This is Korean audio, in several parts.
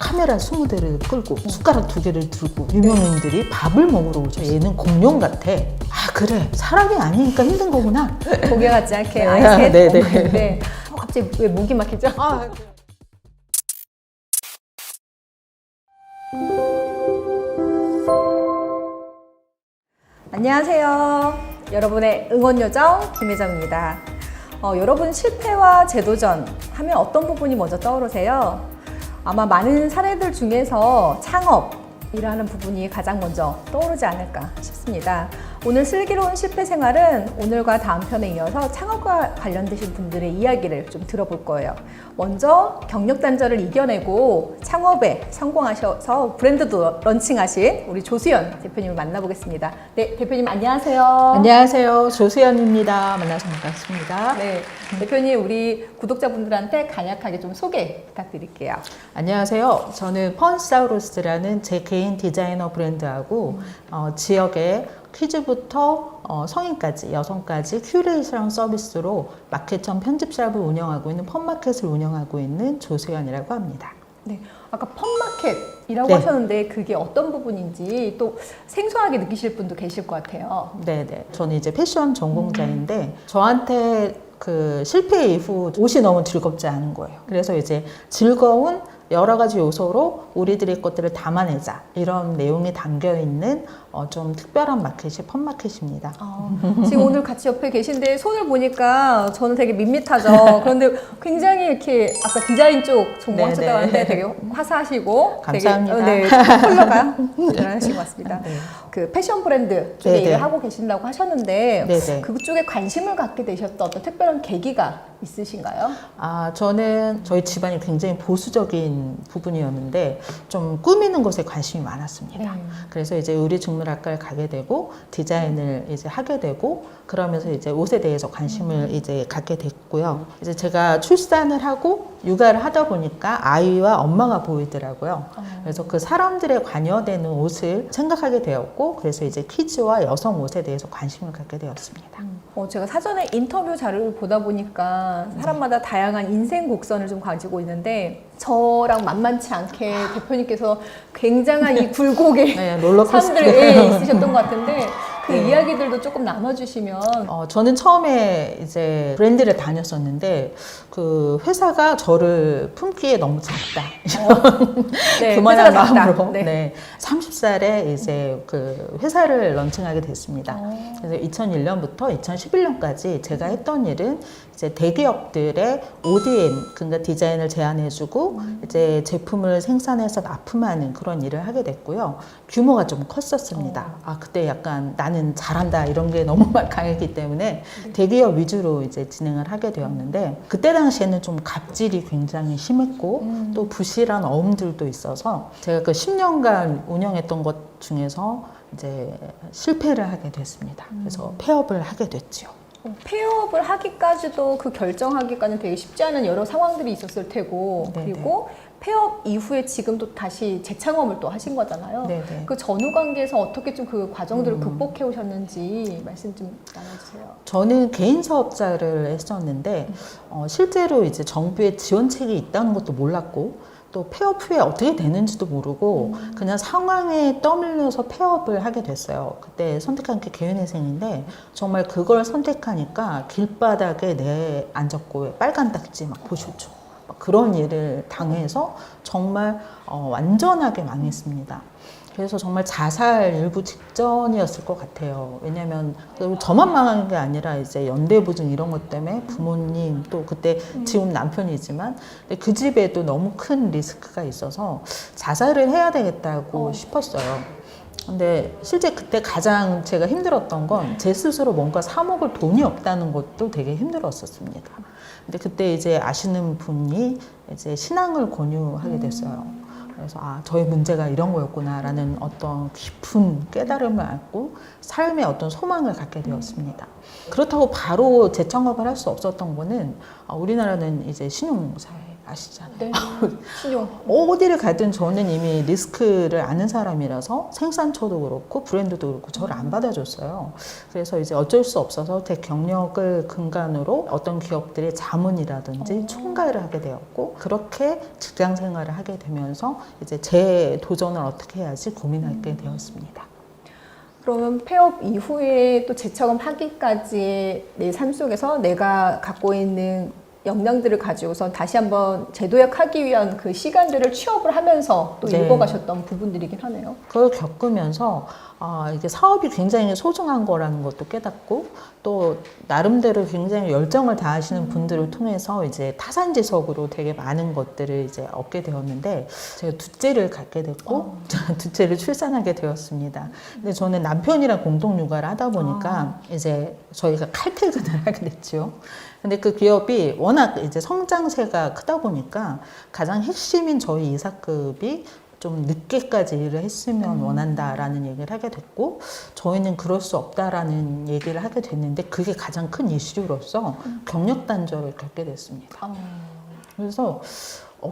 카메라 20대를 끌고 숟가락 2개를 들고 유명인들이 밥을 먹으러 오죠. 얘는 공룡 같아. 아 그래 사람이 아니니까 힘든 거구나. 고개 같지 않게 네. 아이셋 네, 네. 먹는데 갑자기 왜 목이 막히죠? 안녕하세요. 여러분의 응원요정 김혜정입니다. 여러분 실패와 재도전 하면 어떤 부분이 먼저 떠오르세요? 아마 많은 사례들 중에서 창업이라는 부분이 가장 먼저 떠오르지 않을까 싶습니다. 오늘 슬기로운 실패 생활은 오늘과 다음 편에 이어서 창업과 관련되신 분들의 이야기를 좀 들어볼 거예요. 먼저 경력 단절을 이겨내고 창업에 성공하셔서 브랜드도 런칭하신 우리 조수연 대표님을 만나보겠습니다. 네, 대표님 안녕하세요. 안녕하세요. 조수연입니다. 만나서 반갑습니다. 네, 대표님 우리 구독자분들한테 간략하게 좀 소개 부탁드릴게요. 안녕하세요. 저는 펀사우루스라는 제 개인 디자이너 브랜드하고 지역에 퀴즈부터 성인까지, 여성까지 큐레이션 서비스로 마케청 편집샵을 운영하고 있는 펀마켓을 운영하고 있는 조수연이라고 합니다. 네, 아까 펀마켓이라고 네. 하셨는데 그게 어떤 부분인지 또 생소하게 느끼실 분도 계실 것 같아요. 네네. 저는 이제 패션 전공자인데 저한테 그 실패 이후 옷이 너무 즐겁지 않은 거예요. 그래서 이제 즐거운 여러 가지 요소로 우리들의 것들을 담아내자 이런 내용이 담겨 있는 좀 특별한 마켓이 펀마켓입니다. 지금 오늘 같이 옆에 계신데 손을 보니까 저는 되게 밋밋하죠. 그런데 굉장히 이렇게 아까 디자인 쪽 전공하셨다고 네네. 하는데 되게 화사하시고 감사합니다. 되게 컬러가 대단하신 것 같습니다. 네. 그 패션 브랜드 쪽에 네네. 일을 하고 계신다고 하셨는데 네네. 그쪽에 관심을 갖게 되셨던 어떤 특별한 계기가 있으신가요? 저는 저희 집안이 굉장히 보수적인 부분이었는데 좀 꾸미는 것에 관심이 많았습니다. 그래서 이제 의류직물학과를 가게 되고 디자인을 이제 하게 되고 그러면서 이제 옷에 대해서 관심을 이제 갖게 됐고요. 이제 제가 출산을 하고 육아를 하다 보니까 아이와 엄마가 보이더라고요. 그래서 그 사람들에 관여되는 옷을 생각하게 되었고 그래서 이제 퀴즈와 여성 옷에 대해서 관심을 갖게 되었습니다. 제가 사전에 인터뷰 자료를 보다 보니까 사람마다 다양한 인생 곡선을 좀 가지고 있는데 저랑 만만치 않게 대표님께서 굉장한 이 굴곡의 네, 롤러코스터. 삶들에 있으셨던 것 같은데 그 네. 이야기들도 조금 나눠주시면. 저는 처음에 이제 브랜드를 다녔었는데 그 회사가 저를 품기에 너무 작다. 네, 그만한 회사가 작다. 마음으로 네. 네. 30살에 이제 그 회사를 런칭하게 됐습니다. 그래서 2001년부터 2011년까지 제가 했던 일은 이제 대기업들의 ODM, 그러니까 디자인을 제안해주고 이제 제품을 생산해서 납품하는 그런 일을 하게 됐고요. 규모가 좀 컸었습니다. 그때 약간 나는 잘한다 이런 게 너무 강했기 때문에 대기업 위주로 이제 진행을 하게 되었는데 그때 당시에는 좀 갑질이 굉장히 심했고 또 부실한 어음들도 있어서 제가 그 10년간 운영했던 것 중에서 이제 실패를 하게 됐습니다. 그래서 폐업을 하게 됐죠. 폐업을 하기까지도 그 결정하기까지는 되게 쉽지 않은 여러 상황들이 있었을 테고 네네. 그리고 폐업 이후에 지금 또 다시 재창업을 또 하신 거잖아요. 네네. 그 전후 관계에서 어떻게 좀 그 과정들을 극복해 오셨는지 말씀 좀 나눠주세요. 저는 개인 사업자를 했었는데 실제로 이제 정부의 지원책이 있다는 것도 몰랐고 또 폐업 후에 어떻게 되는지도 모르고 그냥 상황에 떠밀려서 폐업을 하게 됐어요. 그때 선택한 게 개연회생인데 정말 그걸 선택하니까 길바닥에 앉았고 빨간 딱지 막 보셨죠. 그런 일을 당해서 정말 완전하게 망했습니다. 그래서 정말 자살 일부 직전이었을 것 같아요. 왜냐면 저만 망한 게 아니라 이제 연대보증 이런 것 때문에 부모님 또 그때 지금 남편이지만 그 집에도 너무 큰 리스크가 있어서 자살을 해야 되겠다고 싶었어요. 근데 실제 그때 가장 제가 힘들었던 건 제 스스로 뭔가 사 먹을 돈이 없다는 것도 되게 힘들었었습니다. 근데 그때 이제 아시는 분이 이제 신앙을 권유하게 됐어요. 그래서 저의 문제가 이런 거였구나라는 어떤 깊은 깨달음을 얻고 삶의 어떤 소망을 갖게 되었습니다. 그렇다고 바로 재창업을 할 수 없었던 거는 우리나라는 이제 신용사회 아시잖아요. 네. 신용. 어디를 가든 저는 이미 리스크를 아는 사람이라서 생산처도 그렇고 브랜드도 그렇고 저를 안 받아줬어요. 그래서 이제 어쩔 수 없어서 제 경력을 근간으로 어떤 기업들의 자문이라든지 총괄을 하게 되었고 그렇게 직장 생활을 하게 되면서 이제 제 도전을 어떻게 해야지 고민하게 되었습니다. 그러면 폐업 이후에 또 재청업하기까지 내 삶 속에서 내가 갖고 있는 역량들을 가지고서 다시 한번 재도약하기 위한 그 시간들을 취업을 하면서 또 네. 읽어가셨던 부분들이긴 하네요. 그걸 겪으면서 이게 사업이 굉장히 소중한 거라는 것도 깨닫고 또 나름대로 굉장히 열정을 다하시는 분들을 통해서 이제 타산지석으로 되게 많은 것들을 이제 얻게 되었는데 제가 둘째를 갖게 됐고 둘째를 출산하게 되었습니다. 근데 저는 남편이랑 공동 육아를 하다 보니까 이제 저희가 칼퇴근을 하게 됐죠. 근데 그 기업이 워낙 이제 성장세가 크다 보니까 가장 핵심인 저희 이사급이 좀 늦게까지 일을 했으면 원한다라는 얘기를 하게 됐고 저희는 그럴 수 없다라는 얘기를 하게 됐는데 그게 가장 큰 이슈로서 경력 단절을 겪게 됐습니다. 그래서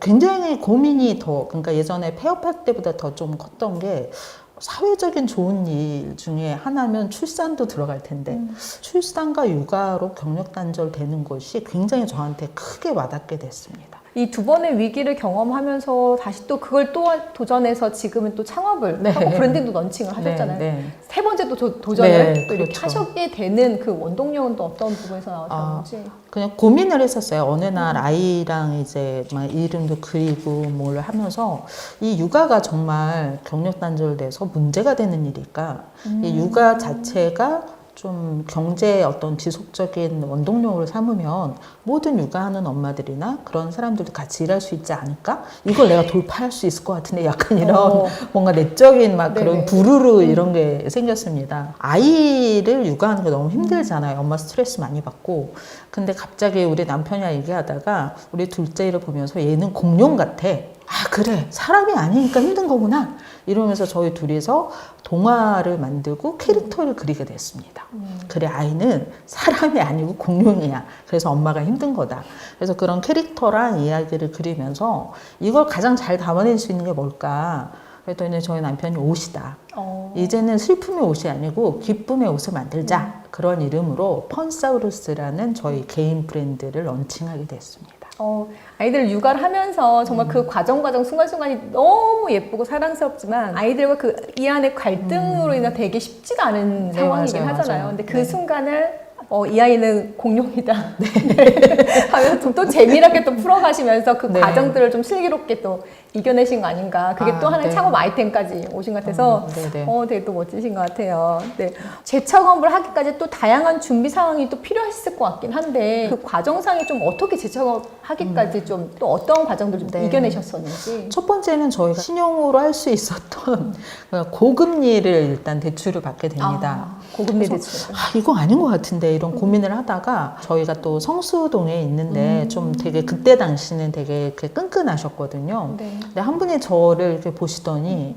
굉장히 고민이 그러니까 예전에 폐업할 때보다 더 좀 컸던 게 사회적인 좋은 일 중에 하나면 출산도 들어갈 텐데 출산과 육아로 경력 단절되는 것이 굉장히 저한테 크게 와닿게 됐습니다. 이 두 번의 위기를 경험하면서 다시 또 그걸 또 도전해서 지금은 또 창업을 네. 하고 브랜딩도 런칭을 하셨잖아요. 네, 네. 세 번째 또 도전을 네, 또 이렇게 그렇죠. 하셨게 되는 그 원동력은 또 어떤 부분에서 나왔던지. 그냥 고민을 했었어요. 어느 날 아이랑 이제 막 이름도 그리고 뭘 하면서 이 육아가 정말 경력 단절돼서 문제가 되는 일일까? 이 육아 자체가 좀 경제의 어떤 지속적인 원동력을 삼으면 모든 육아하는 엄마들이나 그런 사람들도 같이 일할 수 있지 않을까? 이걸 내가 돌파할 수 있을 것 같은데 약간 이런 뭔가 내적인 막 그런 네네. 부르르 이런 게 생겼습니다. 아이를 육아하는 게 너무 힘들잖아요. 엄마 스트레스 많이 받고. 근데 갑자기 우리 남편이랑 얘기하다가 우리 둘째를 보면서 얘는 공룡 같아. 아, 그래. 사람이 아니니까 힘든 거구나. 이러면서 저희 둘이서 동화를 만들고 캐릭터를 그리게 됐습니다. 그래, 아이는 사람이 아니고 공룡이야. 그래서 엄마가 힘든 거다. 그래서 그런 캐릭터랑 이야기를 그리면서 이걸 가장 잘 담아낼 수 있는 게 뭘까? 그랬더니 저희 남편이 옷이다. 이제는 슬픔의 옷이 아니고 기쁨의 옷을 만들자. 그런 이름으로 펀사우루스라는 저희 개인 브랜드를 런칭하게 됐습니다. 아이들 육아를 하면서 정말 그 과정 순간순간이 너무 예쁘고 사랑스럽지만 아이들과 그 이 안의 갈등으로 인해 되게 쉽지가 않은 네, 상황이긴 맞아요, 하잖아요. 맞아요. 근데 그 네. 순간을 이 아이는 공룡이다. 네. 하면서 또 재미나게 또 풀어가시면서 그 네. 과정들을 좀 슬기롭게 또 이겨내신 거 아닌가. 그게 또 하나의 네. 창업 아이템까지 오신 것 같아서 네네. 되게 또 멋지신 것 같아요. 네. 재창업을 하기까지 또 다양한 준비 상황이 또 필요했을 것 같긴 한데 그 과정상에 좀 어떻게 재창업하기까지 좀 또 어떤 과정들 좀 네. 이겨내셨었는지. 첫 번째는 저희가 신용으로 할 수 있었던 고금리를 일단 대출을 받게 됩니다. 고금리 그래서 대출. 이거 아닌 것 같은데 이런 고민을 하다가 저희가 또 성수동에 있는데 좀 되게 그때 당시는 되게 이렇게 끈끈하셨거든요. 네. 근데 한 분이 저를 이렇게 보시더니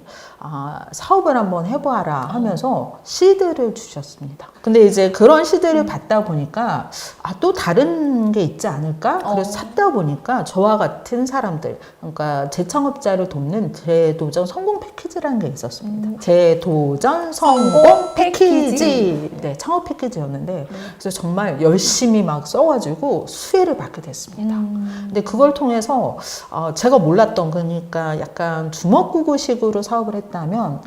사업을 한번 해봐라 하면서 시드를 주셨습니다. 근데 이제 그런 시드를 받다 보니까 또 다른 게 있지 않을까? 그래서 찾다 보니까 저와 같은 사람들, 그러니까 재창업자를 돕는 재도전 성공 패키지라는 게 있었습니다. 재도전 성공 패키지. 네, 창업 패키지였는데 그래서 정말 열심히 막 써가지고 수혜를 받게 됐습니다. 근데 그걸 통해서 제가 몰랐던 그러니까 약간 주먹구구식으로 사업을 했다면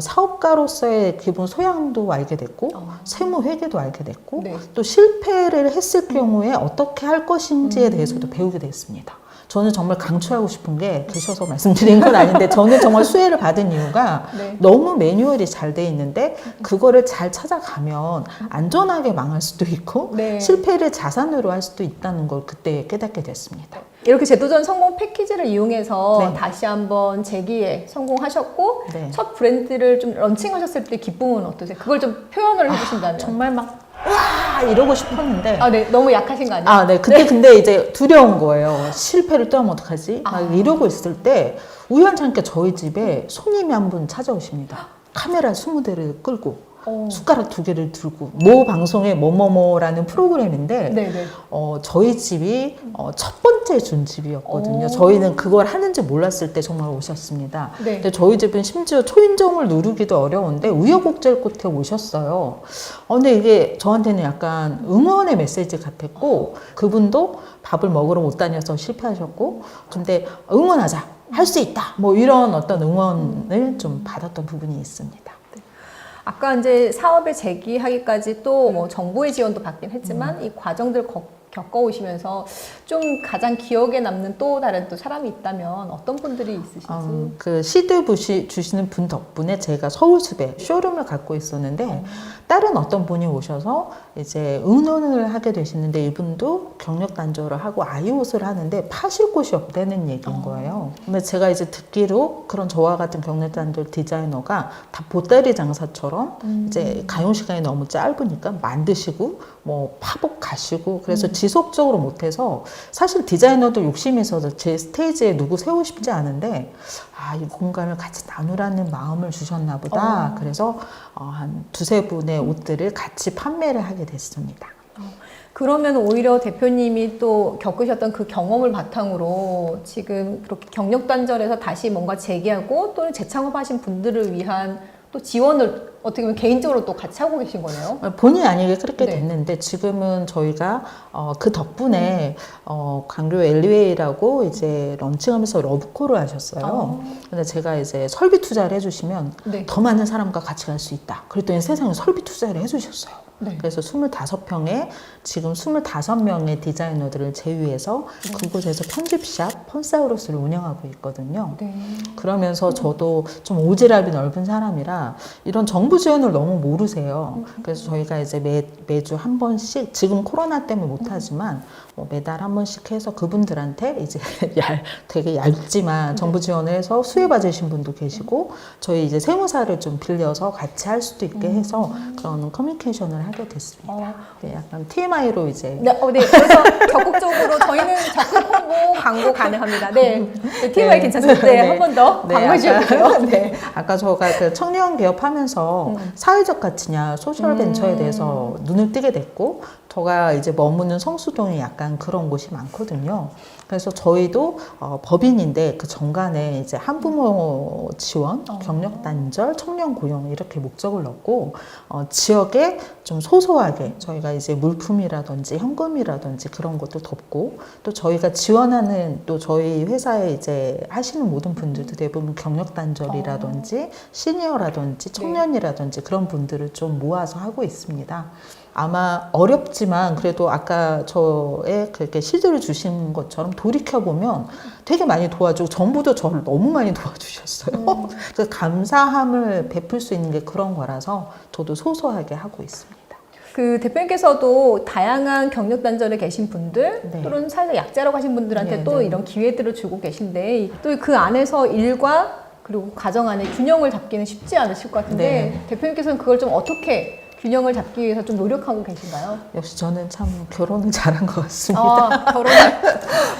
사업가로서의 기본 소양도 알게 됐고 세무 회계도 알게 됐고 네. 또 실패를 했을 경우에 어떻게 할 것인지에 대해서도 배우게 됐습니다. 저는 정말 강추하고 싶은 게 계셔서 말씀드린 건 아닌데 저는 정말 수혜를 받은 이유가 네. 너무 매뉴얼이 잘 돼 있는데 그거를 잘 찾아가면 안전하게 망할 수도 있고 네. 실패를 자산으로 할 수도 있다는 걸 그때 깨닫게 됐습니다. 이렇게 재도전 성공 패키지를 이용해서 네. 다시 한번 재기에 성공하셨고 네. 첫 브랜드를 좀 런칭하셨을 때 기쁨은 어떠세요? 그걸 좀 표현을 해주신다면. 정말 막 와 이러고 싶었는데 네. 너무 약하신 거 아니에요? 네. 그때 근데 이제 두려운 거예요. 실패를 또 하면 어떡하지? 막 이러고 있을 때 우연찮게 저희 집에 손님이 한 분 찾아오십니다. 카메라 20대를 끌고. 숟가락 2개를 들고 모 방송의 뭐뭐뭐라는 프로그램인데 네네. 저희 집이 첫 번째 준 집이었거든요. 저희는 그걸 하는지 몰랐을 때 정말 오셨습니다. 네. 근데 저희 집은 심지어 초인종을 누르기도 어려운데 우여곡절 끝에 오셨어요. 근데 이게 저한테는 약간 응원의 메시지 같았고 그분도 밥을 먹으러 못 다녀서 실패하셨고 근데 응원하자 할 수 있다 뭐 이런 어떤 응원을 좀 받았던 부분이 있습니다. 아까 이제 사업을 재기하기까지 또 뭐 정부의 지원도 받긴 했지만 이 과정들 겪어오시면서 좀 가장 기억에 남는 또 다른 또 사람이 있다면 어떤 분들이 있으신지? 그 시드 주시는 분 덕분에 제가 서울숲에 쇼룸을 갖고 있었는데 다른 어떤 분이 오셔서 이제 의논을 하게 되시는데 이분도 경력 단절을 하고 아이옷을 하는데 파실 곳이 없다는 얘기인 거예요. 근데 제가 이제 듣기로 그런 저와 같은 경력 단절 디자이너가 다 보따리 장사처럼 이제 가용 시간이 너무 짧으니까 만드시고 뭐 파복 가시고 그래서 지속적으로 못해서 사실 디자이너도 욕심이 있어서 제 스테이지에 누구 세우고 싶지 않은데 이 공간을 같이 나누라는 마음을 주셨나 보다. 그래서 한 2-3분의 옷들을 같이 판매를 하게 됐습니다. 그러면 오히려 대표님이 또 겪으셨던 그 경험을 바탕으로 지금 그렇게 경력 단절해서 다시 뭔가 재기하고 또는 재창업하신 분들을 위한 또 지원을 어떻게 보면 개인적으로 또 같이 하고 계신 거네요? 본의 아니게 그렇게 네. 됐는데 지금은 저희가 그 덕분에 광교 엘리웨이라고 이제 런칭하면서 러브콜을 하셨어요. 근데 제가 이제 설비 투자를 해주시면 네. 더 많은 사람과 같이 갈 수 있다. 그랬더니 세상에 설비 투자를 해주셨어요. 네. 그래서 25평에 지금 25명의 디자이너들을 제휴해서 그곳에서 편집샵 펀사우루스를 운영하고 있거든요. 네. 그러면서 저도 좀 오지랖이 넓은 사람이라 이런 정부 지원을 너무 모르세요. 그래서 저희가 이제 매주 한 번씩 지금 코로나 때문에 못하지만 뭐 매달 한 번씩 해서 그분들한테 이제 되게 얇지만 정부 지원을 해서 수혜 받으신 분도 계시고 저희 이제 세무사를 좀 빌려서 같이 할 수도 있게 해서 그런 커뮤니케이션을 하게 됐습니다. 네, 약간 TMI로 이제 네, 그래서 적극적으로 저희는 적극 홍보 광고 가능합니다. 네, TMI 괜찮습니다. 네, 한 번 더 광고 주세요. 네. 아까 저가 그 청년 개업하면서 사회적 가치냐 소셜 벤처에 대해서 눈을 뜨게 됐고 저가 이제 머무는 성수동에 약간 그런 곳이 많거든요. 그래서 저희도 법인인데 그 정관에 이제 한부모 지원, 경력 단절, 청년 고용 이렇게 목적을 넣고 지역에 좀 소소하게 저희가 이제 물품이라든지 현금이라든지 그런 것도 덮고 또 저희가 지원하는 또 저희 회사에 이제 하시는 모든 분들도 대부분 경력 단절이라든지 시니어라든지 청년이라든지 그런 분들을 좀 모아서 하고 있습니다. 아마 어렵지만 그래도 아까 저의 그렇게 시드를 주신 것처럼 돌이켜보면 되게 많이 도와주고 정부도 저를 너무 많이 도와주셨어요. 그래서 감사함을 베풀 수 있는 게 그런 거라서 저도 소소하게 하고 있습니다. 그 대표님께서도 다양한 경력 단절에 계신 분들 네. 또는 살짝 약자라고 하신 분들한테 네, 또 네. 이런 기회들을 주고 계신데 또 그 안에서 일과 그리고 가정 안에 균형을 잡기는 쉽지 않으실 것 같은데 네. 대표님께서는 그걸 좀 어떻게 균형을 잡기 위해서 좀 노력하고 계신가요? 역시 저는 참 결혼을 잘한 것 같습니다. 결혼을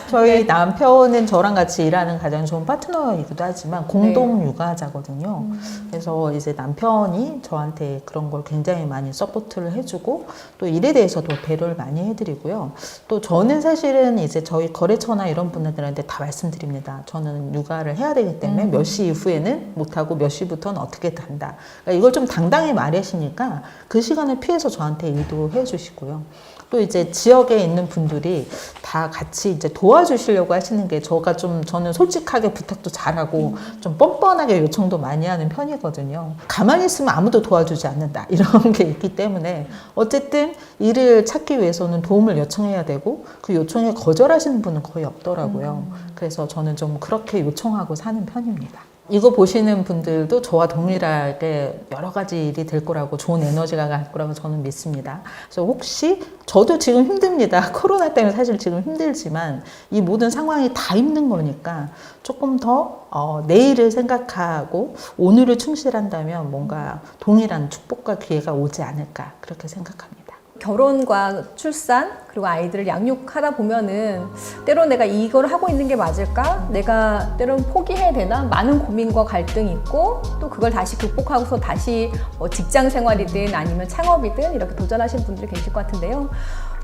저희 남편은 저랑 같이 일하는 가장 좋은 파트너이기도 하지만 공동 육아자거든요. 그래서 이제 남편이 저한테 그런 걸 굉장히 많이 서포트를 해주고 또 일에 대해서도 배려를 많이 해드리고요. 또 저는 사실은 이제 저희 거래처나 이런 분들한테 다 말씀드립니다. 저는 육아를 해야 되기 때문에 몇 시 이후에는 못하고 몇 시부터는 어떻게 한다. 그러니까 이걸 좀 당당히 말하시니까 그 시간을 피해서 저한테 일도 해주시고요. 또 이제 지역에 있는 분들이 다 같이 이제 도와주시려고 하시는 게 저는 솔직하게 부탁도 잘하고 좀 뻔뻔하게 요청도 많이 하는 편이거든요. 가만히 있으면 아무도 도와주지 않는다 이런 게 있기 때문에 어쨌든 일을 찾기 위해서는 도움을 요청해야 되고 그 요청에 거절하시는 분은 거의 없더라고요. 그래서 저는 좀 그렇게 요청하고 사는 편입니다. 이거 보시는 분들도 저와 동일하게 여러 가지 일이 될 거라고 좋은 에너지가 갈 거라고 저는 믿습니다. 그래서 혹시 저도 지금 힘듭니다. 코로나 때문에 사실 지금 힘들지만 이 모든 상황이 다 힘든 거니까 조금 더 내일을 생각하고 오늘을 충실한다면 뭔가 동일한 축복과 기회가 오지 않을까 그렇게 생각합니다. 결혼과 출산 그리고 아이들을 양육하다 보면은 때론 내가 이걸 하고 있는 게 맞을까? 내가 때론 포기해야 되나? 많은 고민과 갈등이 있고 또 그걸 다시 극복하고서 다시 뭐 직장 생활이든 아니면 창업이든 이렇게 도전하시는 분들이 계실 것 같은데요.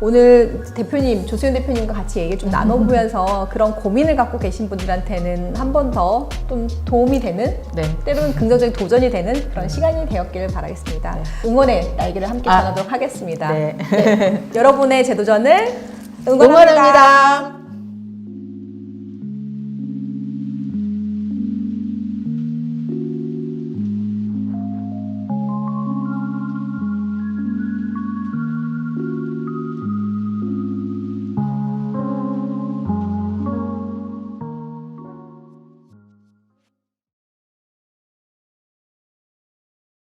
오늘 대표님, 조수연 대표님과 같이 얘기 좀 나눠보면서 그런 고민을 갖고 계신 분들한테는 한 번 더 좀 도움이 되는 네. 때로는 긍정적인 도전이 되는 그런 시간이 되었기를 바라겠습니다. 네. 응원의 날개를 함께 전하도록 하겠습니다. 네. 네. 여러분의 재도전을 응원합니다. 응원합니다.